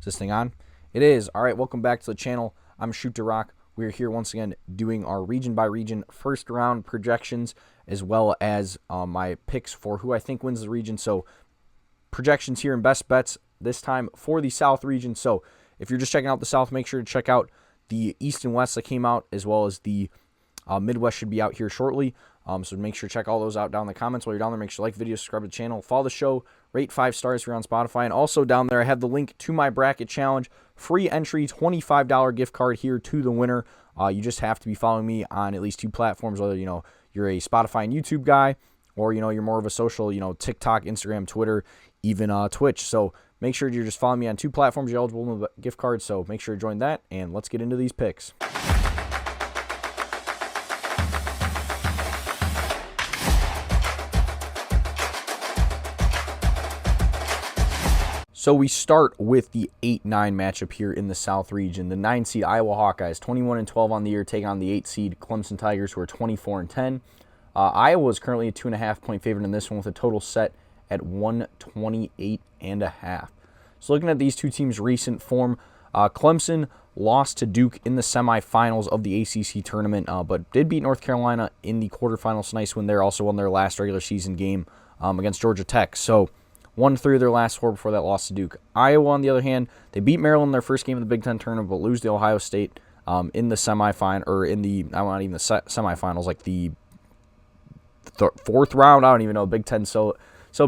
this thing on? It is. All right, welcome back to the channel. I'm DaRock. We're here once again doing our region by region first round projections, as well as my picks for who I think wins the region. So projections here and best bets this time for the South region. So if you're just checking out the South, make sure to check out the East and West that came out, as well as the Midwest should be out here shortly. So make sure to check all those out down in the comments. While you're down there, make sure to like the video, subscribe to the channel, follow the show, rate 5 stars if you're on Spotify. And also down there, I have the link to my bracket challenge. Free entry, $25 gift card here to the winner. You just have to be following me on at least 2 platforms, whether you're a Spotify and YouTube guy, or you're more of a social, TikTok, Instagram, Twitter, even Twitch. So make sure you're just following me on 2 platforms. You're eligible for the gift card, so make sure to join that. And let's get into these picks. So we start with the 8-9 matchup here in the South region. The 9 seed Iowa Hawkeyes, 21-12 on the year, taking on the 8 seed Clemson Tigers, who are 24-10. Iowa is currently a 2.5-point favorite in this one, with a total set at 128.5. So looking at these two teams' recent form, Clemson lost to Duke in the semifinals of the ACC tournament, but did beat North Carolina in the quarterfinals. Nice win there. Also won their last regular season game against Georgia Tech. So won 3 of their last 4 before that loss to Duke. Iowa, on the other hand, they beat Maryland in their first game of the Big Ten tournament, but lose to Ohio State in the semifinal, or in the, not even the semifinals, like the 4th round. I don't even know. Big Ten so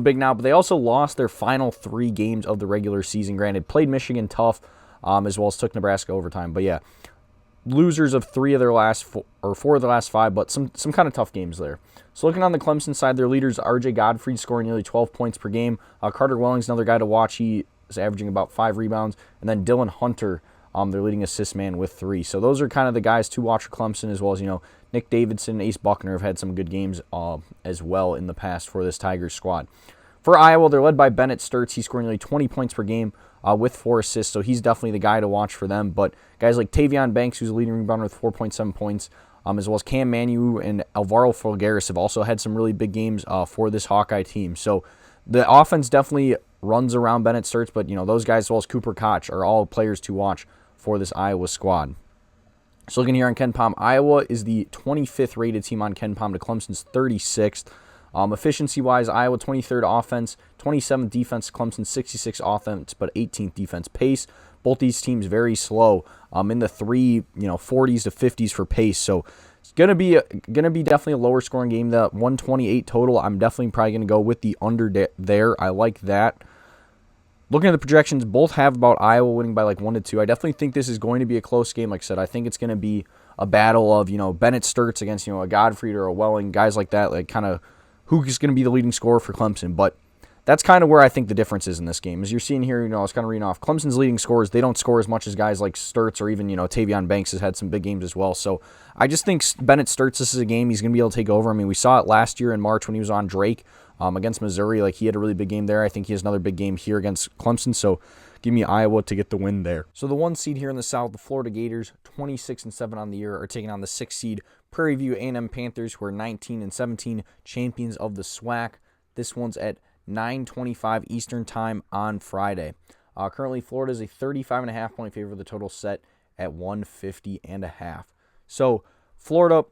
big now. But they also lost their final 3 games of the regular season. Granted, played Michigan tough, as well as took Nebraska overtime. But yeah, losers of 4 of their last 5, but some kind of tough games there. So looking on the Clemson side, their leaders, R.J. Godfrey, scoring nearly 12 points per game. Carter Welling's another guy to watch. He is averaging about 5 rebounds. And then Dylan Hunter, their leading assist man, with 3. So those are kind of the guys to watch for Clemson, as well as, Nick Davidson and Ace Buckner have had some good games as well in the past for this Tigers squad. For Iowa, they're led by Bennett Sturts. He's scoring nearly 20 points per game with 4 assists, so he's definitely the guy to watch for them. But guys like Tavion Banks, who's a leading rebounder with 4.7 points, as well as Cam Manu and Alvaro Falgares have also had some really big games for this Hawkeye team. So the offense definitely runs around Bennett Sturts, but those guys, as well as Cooper Koch, are all players to watch for this Iowa squad. So looking here on KenPom, Iowa is the 25th rated team on KenPom to Clemson's 36th. Efficiency-wise, Iowa 23rd offense, 27th defense, Clemson 66th offense, but 18th defense. Pace, both these teams very slow, in the 40s to 50s for pace. So it's gonna be definitely a lower scoring game. The 128 total, I'm definitely probably gonna go with the under there. I like that. Looking at the projections, both have about Iowa winning by like 1-2. I definitely think this is going to be a close game. Like I said, I think it's going to be a battle of, Bennett Sturts against, a Godfrey or a Welling, guys like that, like kind of who's going to be the leading scorer for Clemson. But that's kind of where I think the difference is in this game. As you're seeing here, I was kind of reading off Clemson's leading scorers. They don't score as much as guys like Sturts, or even, Tavion Banks has had some big games as well. So I just think Bennett Sturts, this is a game he's going to be able to take over. I mean, we saw it last year in March when he was on Drake against Missouri. Like, he had a really big game there. I think he has another big game here against Clemson. So give me Iowa to get the win there. So the 1 seed here in the South, the Florida Gators, 26-7 on the year, are taking on the 6 seed Prairie View A&M Panthers, who are 19-17, champions of the SWAC. This one's at 9:25 Eastern time on Friday. Currently, Florida is a 35.5-point favorite with a total set at 150.5. So Florida,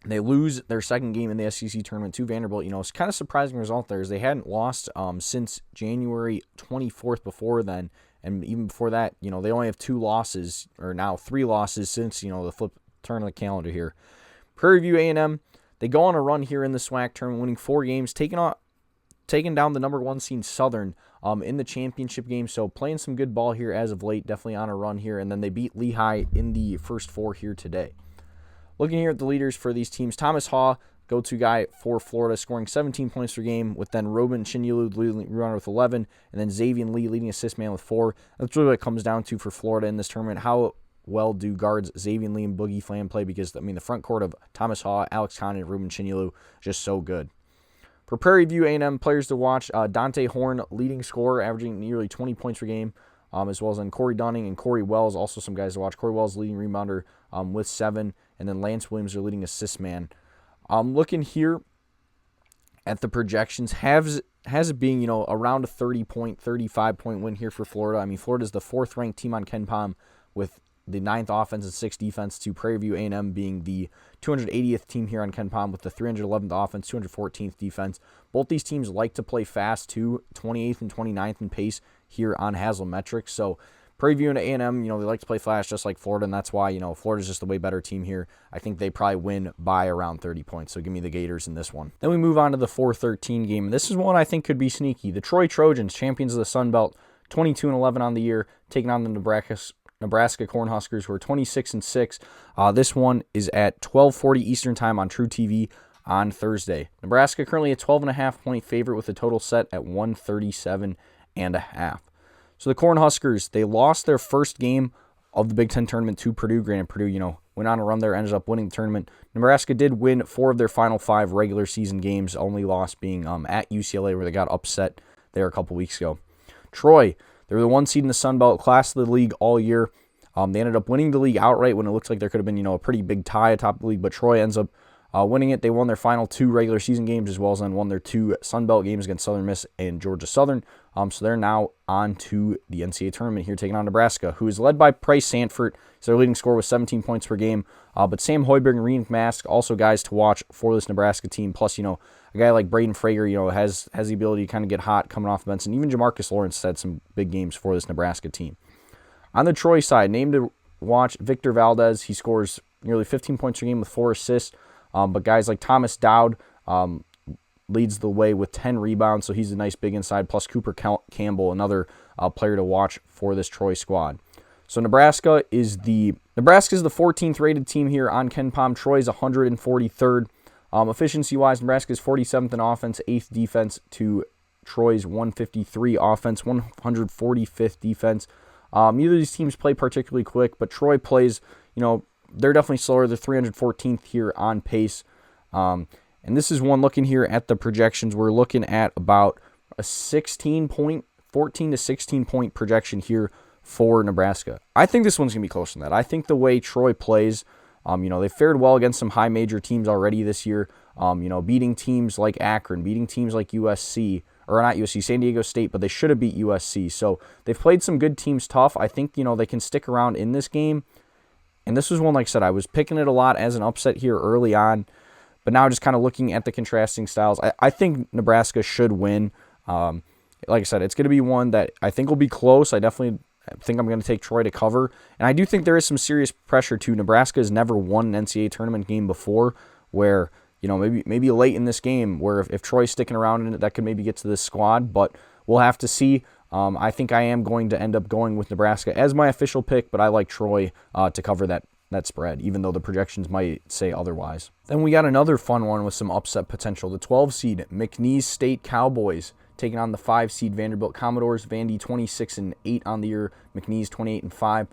they lose their second game in the SEC tournament to Vanderbilt. It's kind of surprising result there, as they hadn't lost since January 24th before then. And even before that, they only have 2 losses, or now 3 losses since, the flip turn of the calendar here. Prairie View A&M, they go on a run here in the SWAC tournament, winning 4 games, taking down the number 1 seed Southern in the championship game. So playing some good ball here as of late, definitely on a run here. And then they beat Lehigh in the first 4 here today. Looking here at the leaders for these teams, Thomas Haw, go-to guy for Florida, scoring 17 points per game, with then Robin Chinyelu leading runner with 11, and then Xavier Lee leading assist man with 4. That's really what it comes down to for Florida in this tournament. How well do guards Xavier Lee and Boogie Flam play? Because, the front court of Thomas Haw, Alex Conn, and Ruben Chinyelu, just so good. For Prairie View A&M players to watch, Dante Horn, leading scorer, averaging nearly 20 points per game, as well as then Corey Dunning and Corey Wells, also some guys to watch. Corey Wells, leading rebounder with 7, and then Lance Williams, their leading assist man. Looking here at the projections, has it being, around a 30-point, 35-point win here for Florida. I mean, Florida's the 4th-ranked team on KenPom with the 9th offense and 6th defense, to Prairie View A&M being the 280th team here on KenPom with the 311th offense, 214th defense. Both these teams like to play fast too, 28th and 29th in pace here on Haslametrics. So Prairie View and A&M, they like to play fast just like Florida, and that's why, Florida's just a way better team here. I think they probably win by around 30 points, so give me the Gators in this one. Then we move on to the 4-13 game. This is one I think could be sneaky. The Troy Trojans, champions of the Sun Belt, 22-11 on the year, taking on the Nebraska Cornhuskers, who are 26-6. This one is at 12:40 Eastern Time on True TV on Thursday. Nebraska currently a 12.5-point favorite with a total set at 137.5. So the Cornhuskers, they lost their first game of the Big Ten tournament to Purdue. Granted, Purdue, went on a run there, ended up winning the tournament. Nebraska did win 4 of their final 5 regular season games, only loss being at UCLA, where they got upset there a couple weeks ago. Troy, they were the 1 seed in the Sun Belt, class of the league all year. They ended up winning the league outright when it looks like there could have been, a pretty big tie atop the league, but Troy ends up winning it. They won their final 2 regular season games, as well as then won their 2 Sun Belt games against Southern Miss and Georgia Southern. So they're now on to the NCAA tournament here, taking on Nebraska, who is led by Price Sanford. So their leading scorer was 17 points per game. But Sam Hoiberg and Reed Mask, also guys to watch for this Nebraska team. Plus, a guy like Braden Frager, has the ability to kind of get hot coming off the bench. And even Jamarcus Lawrence had some big games for this Nebraska team. On the Troy side, named to watch, Victor Valdez. He scores nearly 15 points per game with 4 assists. But guys like Thomas Dowd leads the way with 10 rebounds, so he's a nice big inside, plus Cooper Campbell, another player to watch for this Troy squad. So Nebraska is the 14th rated team here on KenPom. Troy's 143rd. Efficiency-wise, Nebraska is 47th in offense, 8th defense to Troy's 153 offense, 145th defense. Neither of these teams play particularly quick, but Troy plays, they're definitely slower. They're 314th here on pace. And this is one looking here at the projections. We're looking at about a 14 to 16-point projection here for Nebraska. I think this one's going to be closer than that. I think the way Troy plays, they fared well against some high major teams already this year, beating teams like Akron, beating teams like USC, or not USC, San Diego State, but they should have beat USC. So they've played some good teams tough. I think, they can stick around in this game. And this was one, like I said, I was picking it a lot as an upset here early on. But now just kind of looking at the contrasting styles, I think Nebraska should win. Like I said, it's going to be one that I think will be close. I definitely think I'm going to take Troy to cover. And I do think there is some serious pressure, too. Nebraska has never won an NCAA tournament game before where, maybe late in this game where if Troy's sticking around in it, that could maybe get to this squad. But we'll have to see. I think I am going to end up going with Nebraska as my official pick, but I like Troy to cover that spread, even though the projections might say otherwise. Then we got another fun one with some upset potential. The 12-seed McNeese State Cowboys taking on the 5-seed Vanderbilt Commodores. Vandy 26-8 on the year, McNeese 28-5.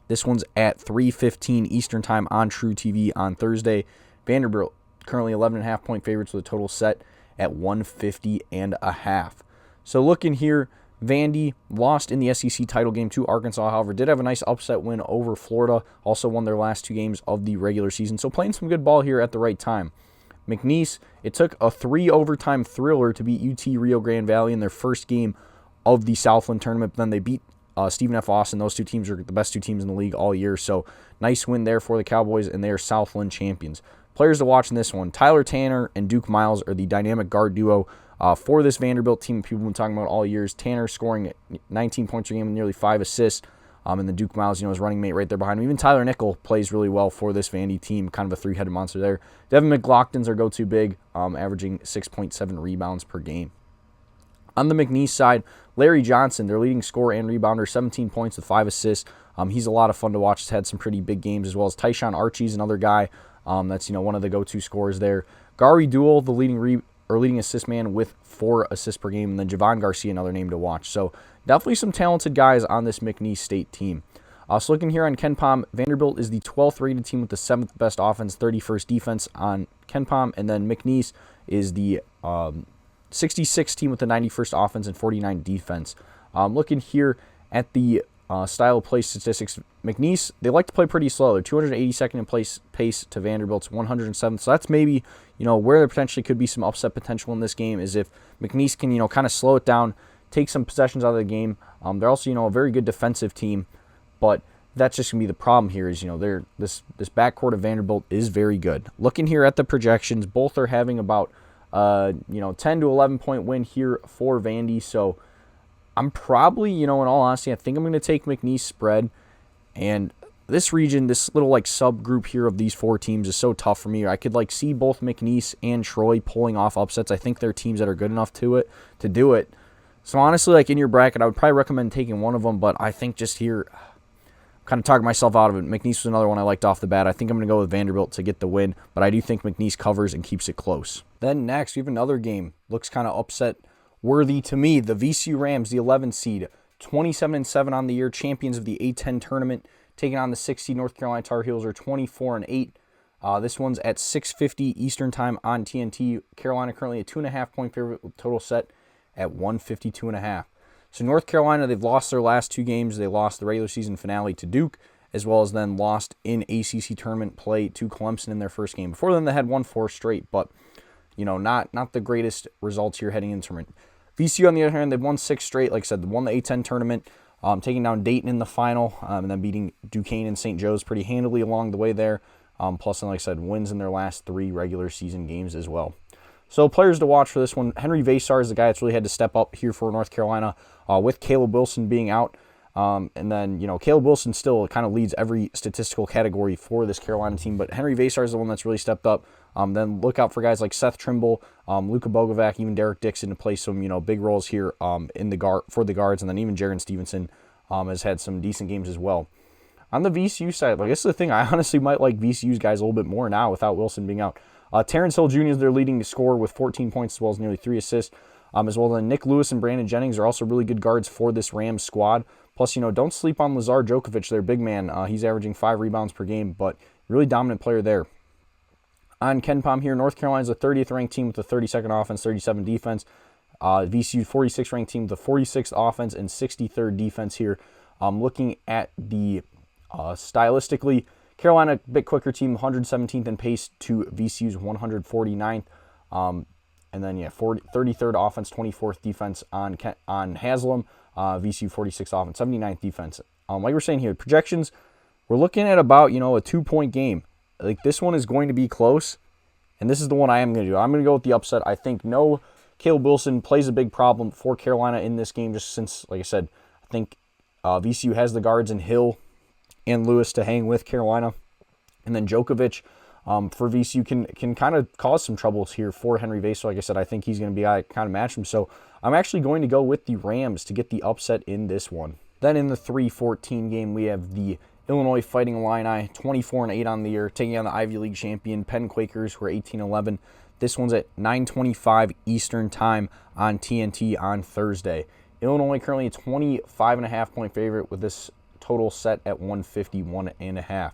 This one's at 3:15 Eastern Time on True TV on Thursday. Vanderbilt currently 11.5-point favorites with a total set at 150.5. So looking here, Vandy lost in the SEC title game to Arkansas, however, did have a nice upset win over Florida. Also won their last 2 games of the regular season. So playing some good ball here at the right time. McNeese, it took a 3-overtime thriller to beat UT Rio Grande Valley in their first game of the Southland tournament. But then they beat Stephen F. Austin. Those 2 teams are the best 2 teams in the league all year. So nice win there for the Cowboys, and they are Southland champions. Players to watch in this one, Tyler Tanner and Duke Miles are the dynamic guard duo for this Vanderbilt team. People have been talking about all years. Tanner scoring 19 points a game and nearly 5 assists. And then Duke Miles, his running mate right there behind him. Even Tyler Nickel plays really well for this Vandy team, kind of a 3-headed monster there. Devin McLaughlin's their go-to big, averaging 6.7 rebounds per game. On the McNeese side, Larry Johnson, their leading scorer and rebounder, 17 points with 5 assists. He's a lot of fun to watch. He's had some pretty big games, as well as Tyshawn Archie's another guy that's one of the go-to scorers there. Gary Duell, the leading assist man with 4 assists per game, and then Javon Garcia, another name to watch. So definitely some talented guys on this McNeese State team. So looking here on KenPom, Vanderbilt is the 12th rated team with the 7th best offense, 31st defense on KenPom, and then McNeese is the 66th team with the 91st offense and 49 defense. Looking here at the style of play statistics, McNeese, they like to play pretty slow. They're 282nd in pace to Vanderbilt's 107th. So that's maybe, where there potentially could be some upset potential in this game is if McNeese can, kind of slow it down, take some possessions out of the game. They're also, a very good defensive team, but that's just going to be the problem here is, this backcourt of Vanderbilt is very good. Looking here at the projections, both are having about, 10 to 11 point win here for Vandy. So I'm probably, in all honesty, I think I'm going to take McNeese spread. And this region, this little subgroup here of these four teams is so tough for me. I could see both McNeese and Troy pulling off upsets. I think they're teams that are good enough to do it. So honestly, in your bracket, I would probably recommend taking one of them. But I think just here, I'm kind of talking myself out of it. McNeese was another one I liked off the bat. I think I'm going to go with Vanderbilt to get the win. But I do think McNeese covers and keeps it close. Then next, we have another game. Looks kind of upset worthy to me. The VCU Rams, the 11 seed, 27-7 on the year, champions of the A10 tournament, taking on the 6 seed North Carolina Tar Heels, are 24-8. This one's at 6:50 Eastern time on TNT. Carolina currently a 2.5 point favorite with total set at 152.5. So North Carolina, they've lost their last two games. They lost the regular season finale to Duke, as well as then lost in ACC tournament play to Clemson in their first game. Before then, they had won 4 straight, but not the greatest results here heading into tournament. VCU, on the other hand, they've won 6 straight. Like I said, they won the A10 tournament, taking down Dayton in the final, and then beating Duquesne and St. Joe's pretty handily along the way there. Plus, like I said, wins in their last 3 regular season games as well. So players to watch for this one. Henry Vasar is the guy that's really had to step up here for North Carolina, with Caleb Wilson being out. And then, Caleb Wilson still kind of leads every statistical category for this Carolina team, but Henry Vasar is the one that's really stepped up. Then look out for guys like Seth Trimble, Luka Bogovac, even Derek Dixon to play some, big roles here in the for the guards, and then even Jaron Stevenson has had some decent games as well. On the VCU side, this is the thing, I honestly might like VCU's guys a little bit more now without Wilson being out. Terrence Hill Jr. is their leading scorer with 14 points as well as nearly 3 assists. As well as Nick Lewis and Brandon Jennings are also really good guards for this Rams squad. Plus, don't sleep on Lazar Djokovic, their big man. He's averaging 5 rebounds per game, but really dominant player there. On KenPom here, North Carolina's the 30th ranked team with the 32nd offense, 37 defense. VCU 46th ranked team with the 46th offense and 63rd defense here. Looking at the stylistically, Carolina, a bit quicker team, 117th in pace to VCU's 149th. And then, 33rd offense, 24th defense on Haslam. VCU 46th offense, 79th defense. Like we're saying here, projections, we're looking at about, a 2-point game. This one is going to be close, and this is the one I am going to do. I'm going to go with the upset. I think Caleb Wilson plays a big problem for Carolina in this game, just since, like I said, I think VCU has the guards in Hill and Lewis to hang with Carolina. And then Djokovic for VCU can kind of cause some troubles here for Henry Vasar. Like I said, I think he's going to be kind of match him. So I'm actually going to go with the Rams to get the upset in this one. Then in the 3-14 game, we have the Illinois Fighting Illini, 24-8 on the year, taking on the Ivy League champion Penn Quakers, who are 18-11. This one's at 9:25 Eastern time on TNT on Thursday. Illinois currently a 25.5 point favorite with this total set at 151.5.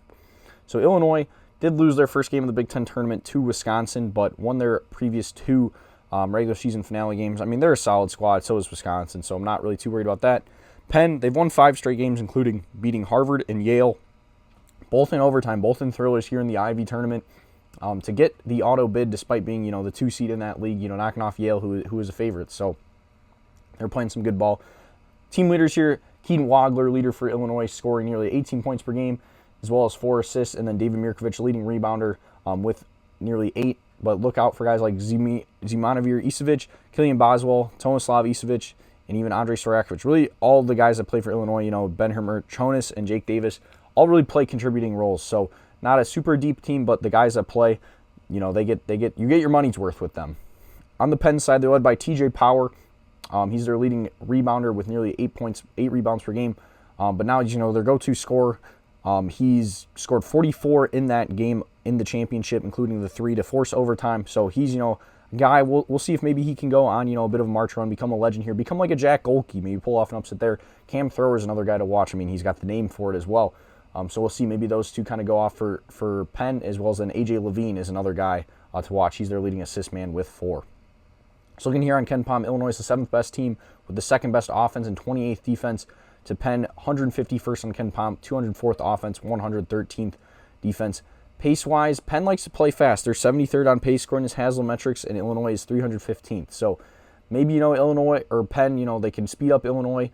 So Illinois did lose their first game of the Big Ten tournament to Wisconsin, but won their previous 2 regular season finale games. I mean, they're a solid squad, so is Wisconsin, so I'm not really too worried about that. Penn, they've won 5 straight games, including beating Harvard and Yale, both in overtime, both in thrillers here in the Ivy tournament, to get the auto bid despite being, the 2 seed in that league, knocking off Yale, who is a favorite. So they're playing some good ball. Team leaders here, Keaton Wagler, leader for Illinois, scoring nearly 18 points per game, as well as 4 assists, and then David Mirkovic, leading rebounder, with nearly 8. But look out for guys like Zimanavir Isevic, Killian Boswell, Tomislav Isevic, and even Andrei Storakovic. Really, all the guys that play for Illinois, Ben Hermer-Chonis and Jake Davis, all really play contributing roles. So not a super deep team, but the guys that play, you get your money's worth with them. On the Penn side, they're led by TJ Power. He's their leading rebounder with nearly 8 rebounds per game. But now, their go-to scorer. He's scored 44 in that game in the championship, including the 3 to force overtime. So he's, a guy, we'll see if maybe he can go on, a bit of a march run, become a legend here, become like a Jack Golke, maybe pull off an upset there. Cam Thrower is another guy to watch. I mean, he's got the name for it as well. So we'll see maybe those two kind of go off for Penn, as well as then AJ Levine is another guy to watch. He's their leading assist man with 4. So looking here on KenPom, Illinois is the 7th best team with the 2nd best offense and 28th defense. to Penn, 151st on Ken Pom, 204th offense, 113th defense. Pace-wise, Penn likes to play fast. They're 73rd on pace scoring as Haslametrics, and Illinois is 315th. So maybe, Illinois or Penn, they can speed up Illinois,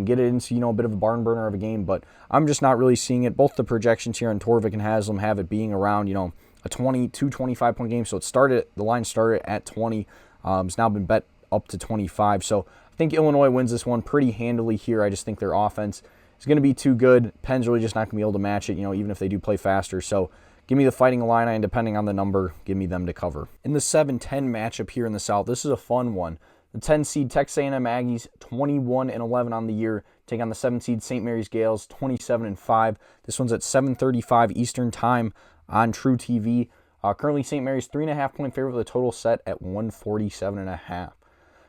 get it into, a bit of a barn burner of a game, but I'm just not really seeing it. Both the projections here on Torvik and Haslam have it being around, a 25-point game. So the line started at 20. It's now been bet up to 25. So I think Illinois wins this one pretty handily here. I just think their offense is going to be too good. Penn's really just not going to be able to match it, even if they do play faster. So give me the Fighting Illini, and depending on the number, give me them to cover. In the 7-10 matchup here in the South, this is a fun one. The 10 seed Texas A&M Aggies, 21-11 on the year, take on the 7 seed St. Mary's Gales, 27-5. This one's at 7:35 Eastern Time on True TV. Currently, St. Mary's 3.5-point favorite with a total set at 147.5.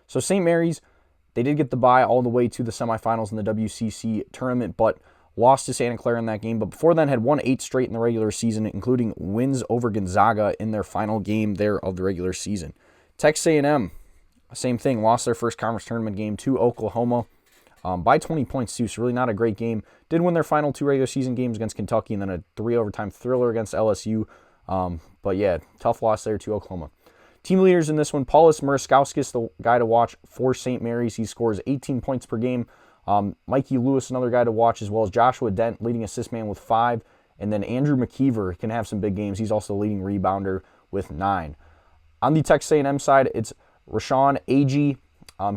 So St. Mary's, they did get the bye all the way to the semifinals in the WCC tournament, but lost to Santa Clara in that game. But before then, had won 8 straight in the regular season, including wins over Gonzaga in their final game there of the regular season. Texas A&M, same thing, lost their first conference tournament game to Oklahoma by 20 points too, so really not a great game. Did win their final 2 regular season games against Kentucky and then a 3-overtime thriller against LSU. But yeah, tough loss there to Oklahoma. Team leaders in this one, Paulus Muraskauskas, the guy to watch for St. Mary's. He scores 18 points per game. Mikey Lewis, another guy to watch, as well as Joshua Dent, leading assist man with 5. And then Andrew McKeever can have some big games. He's also the leading rebounder with 9. On the Texas A&M side, it's Rashawn Agee.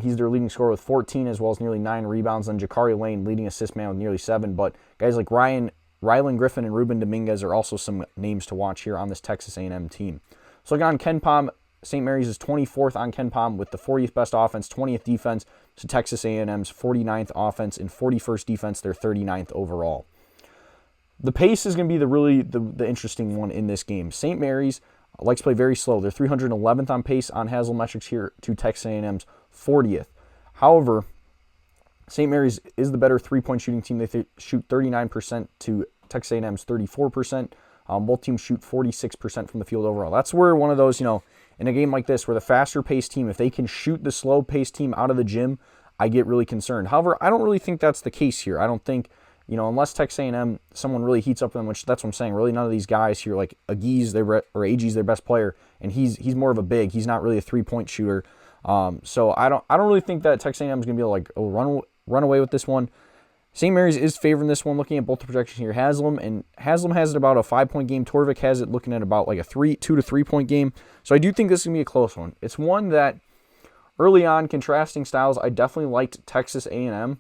He's their leading scorer with 14, as well as nearly 9 rebounds. Then Jakari Lane, leading assist man with nearly 7. But guys like Rylan Griffin and Ruben Dominguez are also some names to watch here on this Texas A&M team. So looking on Ken Pom, St. Mary's is 24th on Ken Pom with the 40th best offense, 20th defense to Texas A&M's 49th offense and 41st defense, their 39th overall. The pace is going to be the interesting one in this game. St. Mary's likes to play very slow. They're 311th on pace on Haslametrics here to Texas A&M's 40th. However, St. Mary's is the better three-point shooting team. They shoot 39% to Texas A&M's 34%. Both teams shoot 46% from the field overall. That's where one of those, in a game like this, where the faster-paced team, if they can shoot the slow-paced team out of the gym, I get really concerned. However, I don't really think that's the case here. I don't think, unless Texas A&M, someone really heats up them, which that's what I'm saying. Really, none of these guys here, like Agee's their best player, and he's more of a big. He's not really a three-point shooter. So I don't really think that Texas A&M is going to be able to run away with this one. St. Mary's is favoring this one, looking at both the projections here. Haslam has it about a 5-point game. Torvik has it looking at about like a 2 to 3-point game. So I do think this is going to be a close one. It's one that early on, contrasting styles, I definitely liked Texas A&M.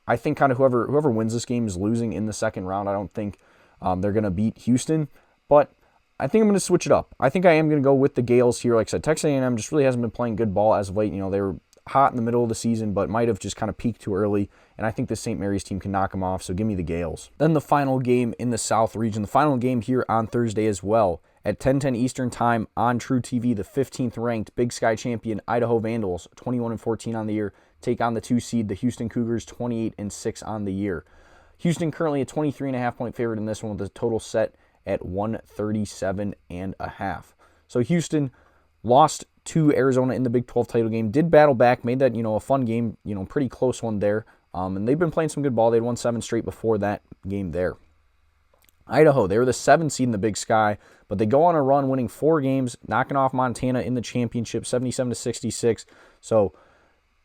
I think kind of whoever wins this game is losing in the second round. I don't think they're going to beat Houston, but I think I'm going to switch it up. I think I am going to go with the Gales here. Like I said, Texas A&M just really hasn't been playing good ball as of late. They were hot in the middle of the season, but might have just kind of peaked too early, and I think the St. Mary's team can knock them off, so give me the Gales. Then the final game in the South region, the final game here on Thursday as well, at 10:10 Eastern Time on True TV, the 15th ranked Big Sky champion Idaho Vandals, 21-14 on the year, take on the 2 seed, the Houston Cougars, 28-6 on the year. Houston currently a 23.5-point favorite in this one with a total set at 137.5. So Houston lost to Arizona in the Big 12 title game, did battle back, made that, a fun game, pretty close one there. And they've been playing some good ball. They'd won 7 straight before that game there. Idaho, they were the 7th seed in the Big Sky, but they go on a run winning 4 games, knocking off Montana in the championship, 77-66. So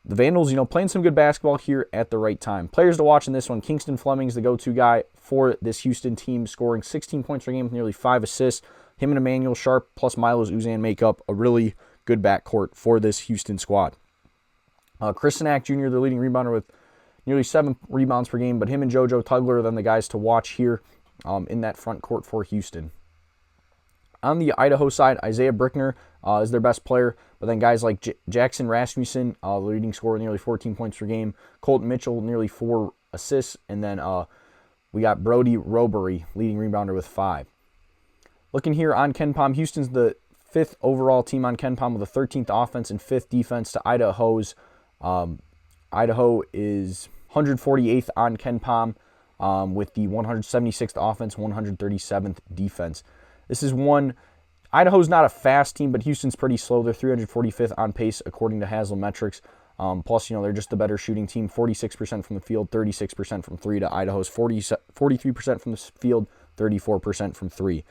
the Vandals, playing some good basketball here at the right time. Players to watch in this one, Kingston Fleming's the go-to guy for this Houston team, scoring 16 points per game with nearly 5 assists. Him and Emmanuel Sharp plus Milos Uzan make up a really good backcourt for this Houston squad. Chris Sinak Jr., the leading rebounder with nearly 7 rebounds per game, but him and JoJo Tugler are then the guys to watch here in that front court for Houston. On the Idaho side, Isaiah Brickner is their best player, but then guys like Jackson Rasmussen, the leading scorer, nearly 14 points per game. Colton Mitchell, nearly 4 assists, and then we got Brody Robery, leading rebounder with 5. Looking here on Ken Pom, Houston's the 5th overall team on Ken Pom with a 13th offense and 5th defense to Idaho's. Idaho is 148th on Ken Pom with the 176th offense, 137th defense. This is one, Idaho's not a fast team, but Houston's pretty slow. They're 345th on pace according to Haslametrics. Plus, they're just the better shooting team. 46% from the field, 36% from three to Idaho's 43% from the field, 34% from three.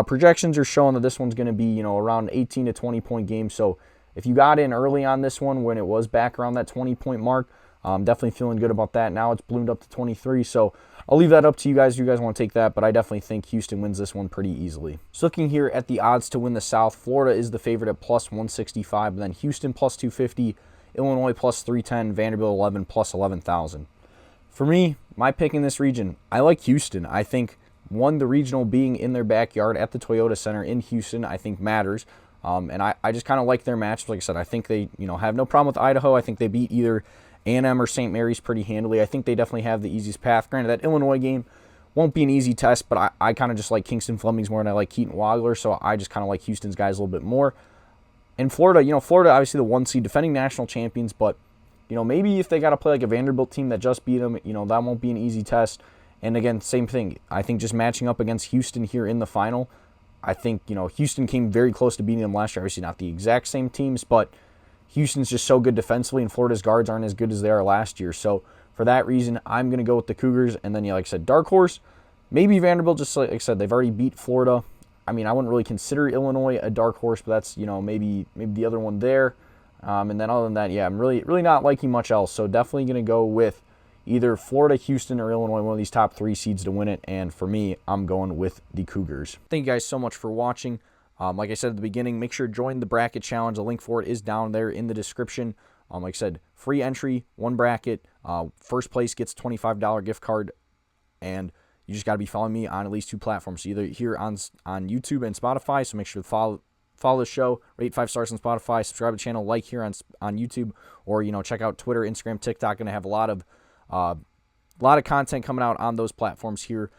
Projections are showing that this one's going to be, around 18 to 20 point game. So if you got in early on this one when it was back around that 20 point mark, definitely feeling good about that. Now it's ballooned up to 23. So I'll leave that up to you guys if you guys want to take that, but I definitely think Houston wins this one pretty easily. So looking here at the odds to win the South, Florida is the favorite at plus 165, and then Houston plus 250, Illinois plus 310, Vanderbilt 11 plus 11,000. For me, my pick in this region, I like Houston. I think, one, the regional being in their backyard at the Toyota Center in Houston, I think matters. And I just kind of like their matchups. Like I said, I think they have no problem with Idaho. I think they beat either A&M or St. Mary's pretty handily. I think they definitely have the easiest path. Granted, that Illinois game won't be an easy test, but I kind of just like Kingston Flemings more than I like Keaton Wagler, so I just kind of like Houston's guys a little bit more. And Florida, Florida obviously the 1 seed, defending national champions, but maybe if they got to play like a Vanderbilt team that just beat them, that won't be an easy test. And again, same thing. I think just matching up against Houston here in the final, I think, Houston came very close to beating them last year. Obviously not the exact same teams, but Houston's just so good defensively, and Florida's guards aren't as good as they are last year. So for that reason, I'm going to go with the Cougars. And then, like I said, dark horse, maybe Vanderbilt, just like I said, they've already beat Florida. I mean, I wouldn't really consider Illinois a dark horse, but that's, maybe the other one there. And then other than that, yeah, I'm really not liking much else. So definitely going to go with either Florida, Houston, or Illinois, one of these top 3 seeds to win it. And for me, I'm going with the Cougars. Thank you guys so much for watching. Like I said at the beginning, make sure to join the bracket challenge. The link for it is down there in the description. Like I said, free entry, 1 bracket. First place gets a $25 gift card. And you just got to be following me on at least 2 platforms. So either here on YouTube and Spotify. So make sure to follow the show, rate 5 stars on Spotify, subscribe to the channel, like here on YouTube, or check out Twitter, Instagram, TikTok. Going to have a lot of content coming out on those platforms here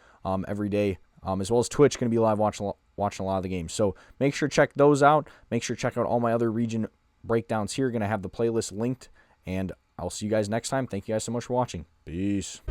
every day, as well as Twitch. Going to be live watching a lot of the games. So make sure to check those out. Make sure to check out all my other region breakdowns here. Going to have the playlist linked, and I'll see you guys next time. Thank you guys so much for watching. Peace.